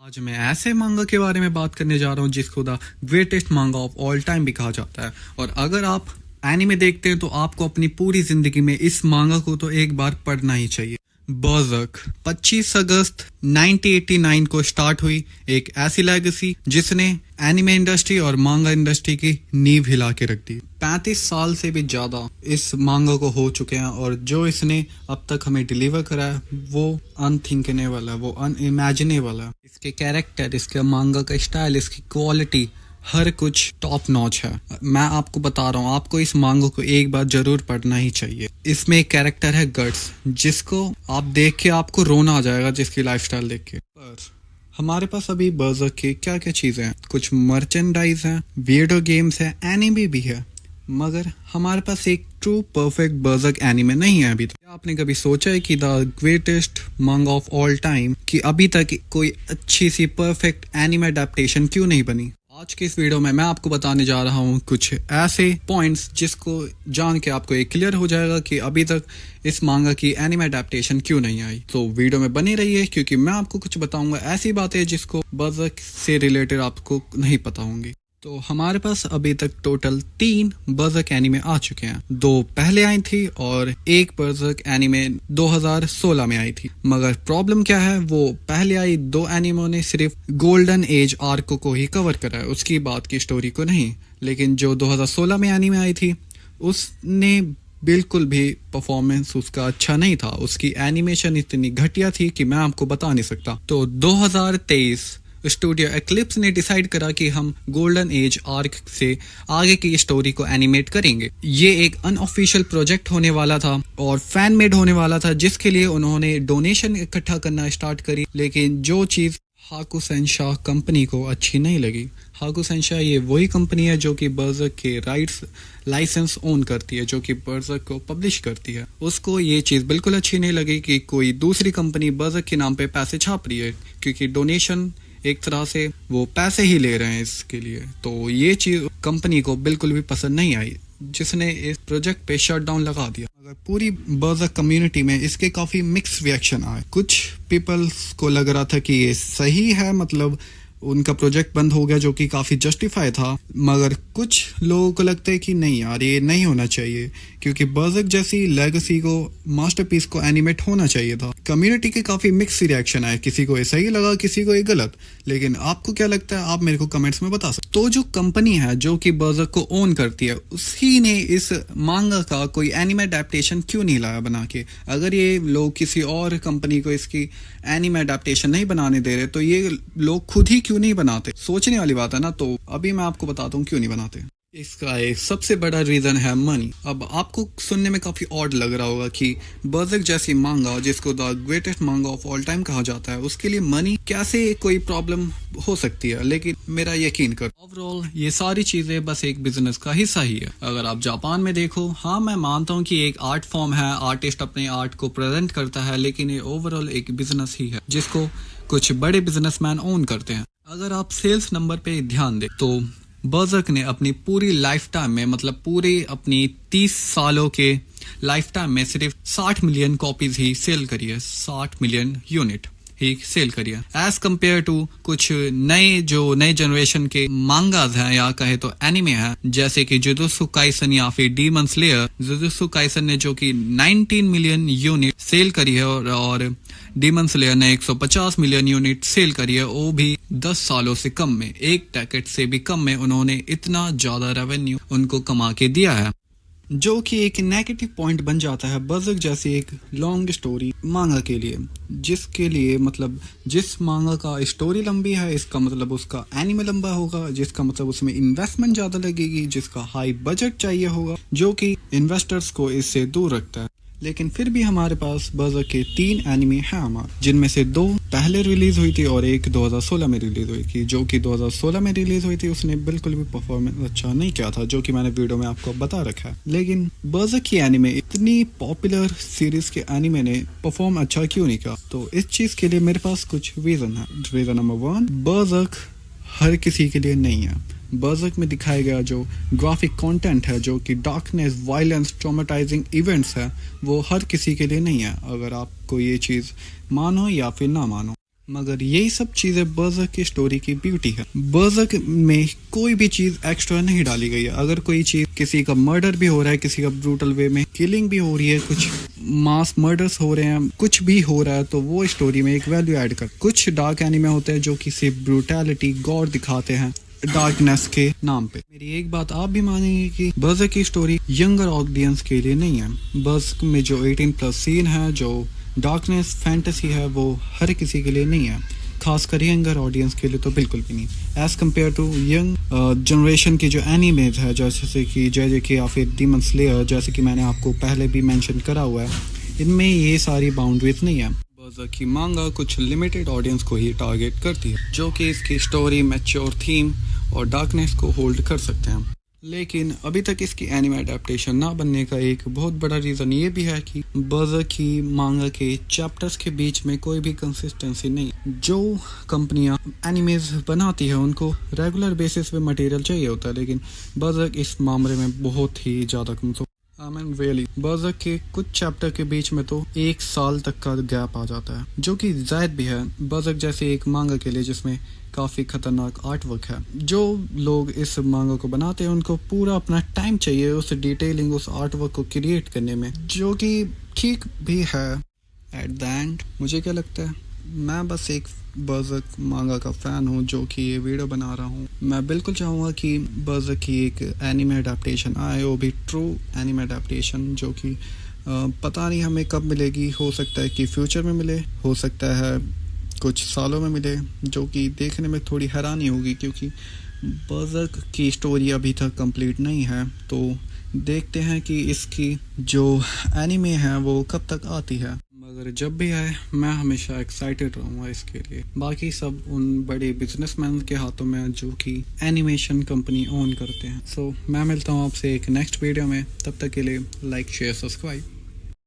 आज मैं ऐसे मांगा के बारे में बात करने जा रहा हूँ जिसको द ग्रेटेस्ट मांगा ऑफ ऑल टाइम भी कहा जाता है। और अगर आप एनीमे देखते हैं तो आपको अपनी पूरी जिंदगी में इस मांगा को तो एक बार पढ़ना ही चाहिए। बर्ज़र्क 25 अगस्त 1989 को स्टार्ट हुई एक ऐसी लेगेसी जिसने एनिमे इंडस्ट्री और मांगा इंडस्ट्री की नींव हिला के रख दी। 35 साल से भी ज्यादा इस मांगा को हो चुके हैं और जो इसने अब तक हमें डिलीवर करा है वो अनथिंकनेबल है, वो अनइमेजिनेबल है। इसके कैरेक्टर, इसके मांगा का स्टाइल, इसकी क्वालिटी, हर कुछ टॉप नॉच है। मैं आपको बता रहा हूँ, आपको इस मांगो को एक बार जरूर पढ़ना ही चाहिए। इसमें एक कैरेक्टर है गट्स, जिसको आप देख के आपको रोना आ जाएगा जिसकी लाइफस्टाइल देख के। पर हमारे पास अभी बर्ज़र्क की क्या क्या चीजें हैं, कुछ मर्चेंडाइज हैं, वीडियो गेम्स हैं, एनीमे भी है, मगर हमारे पास एक ट्रू परफेक्ट बर्ज़र्क एनीमे नहीं है अभी तक। क्या आपने कभी सोचा है कि द ग्रेटेस्ट मांगा ऑफ ऑल टाइम कि अभी तक कोई अच्छी सी परफेक्ट एनीमे अडेप्टेशन क्यों नहीं बनी? आज के इस वीडियो में मैं आपको बताने जा रहा हूँ कुछ ऐसे पॉइंट्स जिसको जान के आपको एक क्लियर हो जाएगा कि अभी तक इस मांगा की एनिमे अडेप्टेशन क्यों नहीं आई। तो वीडियो में बनी रहिए क्योंकि मैं आपको कुछ बताऊंगा ऐसी बातें जिसको बर्ज़र्क से रिलेटेड आपको नहीं पता होंगी। तो हमारे पास अभी तक टोटल 3 बर्ज़र्क एनीमे आ चुके हैं। 2 पहले आई थी और एक बर्ज़र्क एनीमे 2016 में आई थी। मगर प्रॉब्लम क्या है, वो पहले आई 2 एनीमो ने सिर्फ गोल्डन एज आर्क को ही कवर करा है, उसकी बात की स्टोरी को नहीं। लेकिन जो 2016 में एनीमे आई थी उसने बिल्कुल भी परफॉर्मेंस उसका अच्छा नहीं था, उसकी एनिमेशन इतनी घटिया थी कि मैं आपको बता नहीं सकता। तो 2023 स्टूडियो एक्लिप्स ने डिसाइड करा कि हम गोल्डन एज आर्क से आगे की स्टोरी को एनिमेट करेंगे। ये एक अनऑफिशियल प्रोजेक्ट होने वाला था और फैन मेड होने वाला था, जिसके लिए उन्होंने डोनेशन इकट्ठा करना स्टार्ट करी। लेकिन जो चीज हाकुसेंशा कंपनी को अच्छी नहीं लगी, हाकुसेंशा ये वही कंपनी है जो कि बर्ज़र्क के राइट्स लाइसेंस ओन करती है, जो कि बर्ज़र्क को पब्लिश करती है, उसको ये चीज बिल्कुल अच्छी नहीं लगी कि कोई दूसरी कंपनी बर्ज़र्क के नाम पे पैसे छाप रही है, क्योंकि डोनेशन एक तरह से वो पैसे ही ले रहे हैं इसके लिए। तो ये चीज कंपनी को बिल्कुल भी पसंद नहीं आई, जिसने इस प्रोजेक्ट पे शटडाउन लगा दिया। अगर पूरी बर्ज़र्क कम्युनिटी में इसके काफी मिक्स रिएक्शन आए। कुछ पीपल्स को लग रहा था कि ये सही है, मतलब उनका प्रोजेक्ट बंद हो गया, जो कि काफी जस्टिफाई था। मगर कुछ लोगों को लगता है कि नहीं यार, ये नहीं होना चाहिए, क्योंकि बर्ज़र्क जैसी लेगेसी को, मास्टरपीस को एनिमेट होना चाहिए था। कम्युनिटी के काफी मिक्स रिएक्शन आए, किसी को ये सही लगा, किसी को ये गलत। लेकिन आपको क्या लगता है, आप मेरे को कमेंट्स में बता सकते। तो जो कंपनी है जो कि बर्ज़र्क को ओन करती है, उसी ने इस मांगा का कोई एनिमे अडेप्टेशन क्यों नहीं लाया बना के? अगर ये लोग किसी और कंपनी को इसकी एनिमे अडेप्टेशन नहीं बनाने दे रहे तो ये लोग खुद ही क्यों नहीं बनाते? सोचने वाली बात है ना। तो अभी मैं आपको बताता हूँ क्यों नहीं बनाते। इसका एक सबसे बड़ा रीजन है मनी। अब आपको सुनने में काफी ऑड लग रहा होगा कि बर्ज़र्क जैसी मांगा, जिसको द ग्रेटेस्ट मांगा ऑफ ऑल टाइम कहा जाता है, उसके लिए मनी कैसे कोई प्रॉब्लम हो सकती है। लेकिन मेरा यकीन कर, ओवरऑल ये सारी चीजें बस एक बिजनेस का हिस्सा ही है। अगर आप जापान में देखो, हाँ मैं मानता हूँ कि एक आर्ट फॉर्म है, आर्टिस्ट अपने आर्ट को प्रेजेंट करता है, लेकिन ये ओवरऑल एक बिजनेस ही है जिसको कुछ बड़े बिजनेसमैन ओन करते हैं। अगर आप सेल्स नंबर पे ध्यान दें तो बर्ज़र्क ने अपनी पूरी लाइफ टाइम में, मतलब पूरी अपनी 30 सालों के लाइफ टाइम में सिर्फ 60 मिलियन कॉपीज ही सेल करी है, 60 मिलियन यूनिट ही सेल करी है। एज कम्पेयर टू कुछ नए जनरेशन के मांगाज हैं या कहे तो एनिमे हैं, जैसे कि जुजुत्सु काइसन या फिर डीमन स्लेयर। जुजुत्सु काइसन ने जो कि 19 मिलियन यूनिट सेल करी है और डीमन स्लेयर ने 150 मिलियन यूनिट सेल करी है, वो भी 10 सालों से कम में, एक डेकेड से भी कम में उन्होंने इतना ज्यादा रेवेन्यू उनको कमा के दिया है, जो कि एक नेगेटिव पॉइंट बन जाता है बर्ज़र्क जैसी एक लॉन्ग स्टोरी मांगा के लिए। जिसके लिए मतलब जिस मांगा का स्टोरी लंबी है, इसका मतलब उसका एनिमे लंबा होगा, जिसका मतलब उसमें इन्वेस्टमेंट ज्यादा लगेगी, जिसका हाई बजट चाहिए होगा, जो कि इन्वेस्टर्स को इससे दूर रखता है। लेकिन फिर भी हमारे पास बर्ज़र्क के 3 एनिमे हैं हमारे, जिनमें से 2 पहले रिलीज हुई थी और एक 2016 में रिलीज हुई थी। जो कि 2016 में रिलीज हुई थी उसने बिल्कुल भी परफॉर्मेंस अच्छा नहीं किया था, जो कि मैंने वीडियो में आपको बता रखा है। लेकिन बर्ज़र्क की एनिमे, इतनी पॉपुलर सीरीज के एनिमे ने परफॉर्म अच्छा क्यों नहीं किया? तो इस चीज के लिए मेरे पास कुछ रीजन है। रीजन नंबर 1, बर्ज़र्क हर किसी के लिए नहीं है। बर्ज़र्क में दिखाया गया जो ग्राफिक कंटेंट है, जो कि डार्कनेस, वायलेंस, ट्रॉमेटाइजिंग इवेंट्स है, वो हर किसी के लिए नहीं है। अगर आपको ये चीज मानो या फिर ना मानो, मगर यही सब चीजें बर्ज़र्क की स्टोरी की ब्यूटी है। बर्ज़र्क में कोई भी चीज एक्स्ट्रा नहीं डाली गई है। अगर कोई चीज, किसी का मर्डर भी हो रहा है, किसी का ब्रूटल वे में किलिंग भी हो रही है, कुछ मास मर्डर्स हो रहे हैं, कुछ भी हो रहा है, तो वो स्टोरी में एक वैल्यू ऐड कर। कुछ डार्क एनिमे होते हैं जो किसी ब्रूटैलिटी, गॉड दिखाते हैं डार्कनेस के नाम पे। मेरी एक बात आप भी मानेंगे कि बर्ज़र्क की स्टोरी यंगर ऑडियंस के लिए नहीं है। बर्ज़र्क में जो 18+ सीन है, जो डार्कनेस फैंटेसी है, वो हर किसी के लिए नहीं है, खासकर यंगर ऑडियंस के लिए तो बिल्कुल भी नहीं। As compare to young generation की जो एनिमेज है, जैसे कि JJK या फिर डीमन स्लेयर, जैसे कि मैंने आपको पहले भी मेंशन करा हुआ है, इनमें ये सारी बाउंड्रीज नहीं है। बर्ज़र्क की मांगा कुछ लिमिटेड ऑडियंस को ही टारगेट करती है, जो कि इसकी स्टोरी, मैच्योर थीम और डार्कनेस को होल्ड कर सकते हैं। लेकिन अभी तक इसकी एनिमे अडेप्टेशन ना बनने का एक बहुत बड़ा रीज़न ये भी है कि बर्ज़र्क की मांगा के चैप्टर्स के बीच में कोई भी कंसिस्टेंसी नहीं। जो कंपनियां एनिमेज बनाती है उनको रेगुलर बेसिस पे मटेरियल चाहिए होता है, लेकिन बर्ज़र्क इस मामले में बहुत ही ज़्यादा कमज़ोर। रियली बर्ज़र्क के कुछ चैप्टर के बीच में तो 1 साल तक का गैप आ जाता है, जो कि जायद भी है बर्ज़र्क जैसे एक मांगा के लिए जिसमें काफ़ी खतरनाक आर्ट वर्क है। जो लोग इस मांगा को बनाते हैं उनको पूरा अपना टाइम चाहिए उस डिटेलिंग, उस आर्ट वर्क को क्रिएट करने में, जो कि ठीक भी है। एट द एंड मुझे क्या लगता है, मैं बस एक बर्ज़र्क मांगा का फ़ैन हूँ जो कि ये वीडियो बना रहा हूँ। मैं बिल्कुल चाहूँगा कि बर्ज़र्क की एक एनिमे अडेप्टेशन आए, वो भी ट्रू एनिमे अडेप्टेशन, जो कि पता नहीं हमें कब मिलेगी। हो सकता है कि फ्यूचर में मिले, हो सकता है कुछ सालों में मिले, जो कि देखने में थोड़ी हैरानी होगी क्योंकि बर्ज़र्क की स्टोरी अभी तक कंप्लीट नहीं है। तो देखते हैं कि इसकी जो एनिमे है वो कब तक आती है। मगर जब भी आए मैं हमेशा एक्साइटेड रहूँगा इसके लिए। बाकी सब उन बड़े बिजनेसमैन के हाथों में जो कि एनिमेशन कंपनी ओन करते हैं। सो मैं मिलता हूँ आपसे एक नेक्स्ट वीडियो में, तब तक के लिए लाइक, शेयर, सब्सक्राइब।